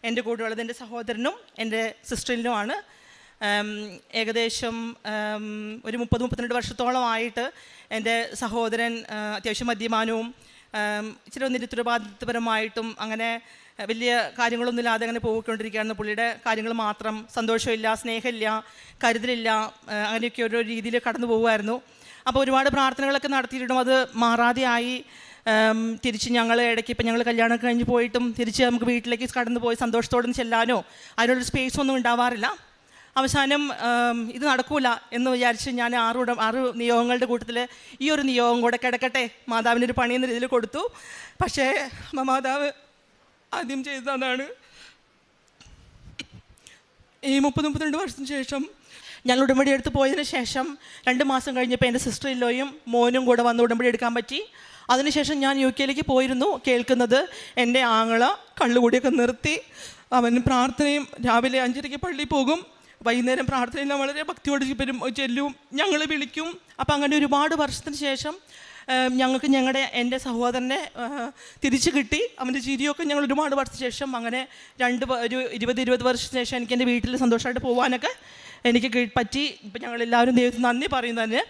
എൻ്റെ കൂടെയുള്ളത് എൻ്റെ സഹോദരനും എൻ്റെ സിസ്റ്ററിനുമാണ്. ഏകദേശം ഒരു 30-32 വർഷത്തോളമായിട്ട് എൻ്റെ സഹോദരൻ അത്യാവശ്യം മദ്യപാനവും ഇച്ചിരി നിരുത്തരവാദിത്വപരമായിട്ടും അങ്ങനെ വലിയ കാര്യങ്ങളൊന്നുമില്ലാതെ അങ്ങനെ പോയിക്കൊണ്ടിരിക്കുകയായിരുന്നു. പുള്ളിയുടെ കാര്യങ്ങൾ മാത്രം, സന്തോഷമില്ല, സ്നേഹമില്ല, കരുതലില്ല, അങ്ങനെയൊക്കെ ഓരോ രീതിയിൽ കടന്നു പോകുമായിരുന്നു. അപ്പോൾ ഒരുപാട് പ്രാർത്ഥനകളൊക്കെ നടത്തിയിട്ടും അത് മാറാതെ ആയി. തിരിച്ച് ഞങ്ങൾ ഇടയ്ക്ക് ഇപ്പം ഞങ്ങൾ കല്യാണം കഴിഞ്ഞ് പോയിട്ടും തിരിച്ച് നമുക്ക് വീട്ടിലേക്ക് കടന്നു പോയി സന്തോഷത്തോടെ ചെല്ലാനോ അതിനുള്ളൊരു സ്പേസ് ഒന്നും ഉണ്ടാവാറില്ല. അവസാനം ഇത് നടക്കൂല എന്ന് വിചാരിച്ച് ഞാൻ 6 നിയോഗങ്ങളുടെ കൂട്ടത്തിൽ ഈ ഒരു നിയോഗം കൂടെ കിടക്കട്ടെ, മാതാവിനൊരു പണി എന്ന രീതിയിൽ കൊടുത്തു. പക്ഷേ മാതാവ് ആദ്യം ചെയ്തതാണ്, ഈ 30-32 വർഷത്തിന് ശേഷം ഞങ്ങൾ ഉടമ്പടി എടുത്ത് പോയതിന് ശേഷം 2 മാസം കഴിഞ്ഞപ്പോൾ എൻ്റെ സിസ്റ്റർ ഇല്ലോയും മോനും കൂടെ വന്ന് ഉടമ്പടി എടുക്കാൻ പറ്റി. അതിനുശേഷം ഞാൻ UK പോയിരുന്നു. കേൾക്കുന്നത് എൻ്റെ ആങ്ങള കള്ളുകൂടിയൊക്കെ നിർത്തി, അവൻ പ്രാർത്ഥനയും രാവിലെ 5:30 പള്ളിയിൽ പോകും, വൈകുന്നേരം പ്രാർത്ഥനയെല്ലാം വളരെ ഭക്തിയോട് ചെല്ലും, ഞങ്ങൾ വിളിക്കും. അപ്പം അങ്ങനെ ഒരുപാട് വർഷത്തിന് ശേഷം ഞങ്ങൾക്ക് എൻ്റെ സഹോദരനെ തിരിച്ചു കിട്ടി. അവൻ്റെ ചിരിയൊക്കെ ഞങ്ങൾ ഒരുപാട് വർഷത്തിന് ശേഷം അങ്ങനെ ഒരു 20 വർഷത്തിന് ശേഷം എനിക്ക് എൻ്റെ വീട്ടിൽ സന്തോഷമായിട്ട് പോകാനൊക്കെ എനിക്ക് പറ്റി. ഇപ്പം ഞങ്ങളെല്ലാവരും ദൈവത്തിന് നന്ദി പറയുന്നതിന്.